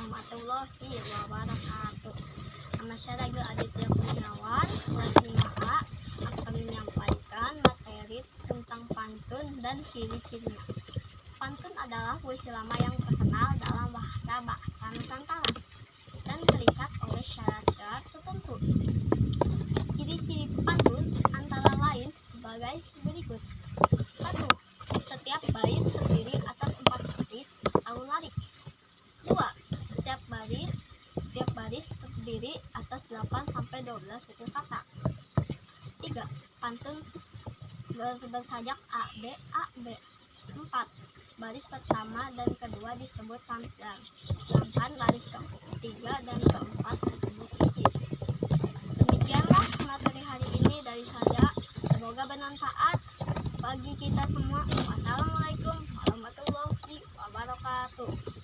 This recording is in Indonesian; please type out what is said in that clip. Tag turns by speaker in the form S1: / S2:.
S1: warahmatullahi wabarakatuh. Nama saya Ragil Aditya Kurniawan, kelas 5A, akan menyampaikan materi tentang pantun dan ciri-cirinya. Pantun adalah puisi lama yang terkenal dalam bahasa Nusantara dan terikat oleh syarat-syarat tertentu. Ciri-ciri pantun antara lain sebagai berikut. 1. Setiap bait terdiri atas 4 baris atau larik. 2. Setiap baris terdiri atas 8-12 suku kata. 3. Pantun bersajak A, B. 4. Baris pertama dan kedua disebut sampiran, sedangkan baris ketiga dan keempat disebut isi. Demikianlah materi hari ini dari saya. Semoga bermanfaat bagi kita semua. Wassalamualaikum warahmatullahi wabarakatuh.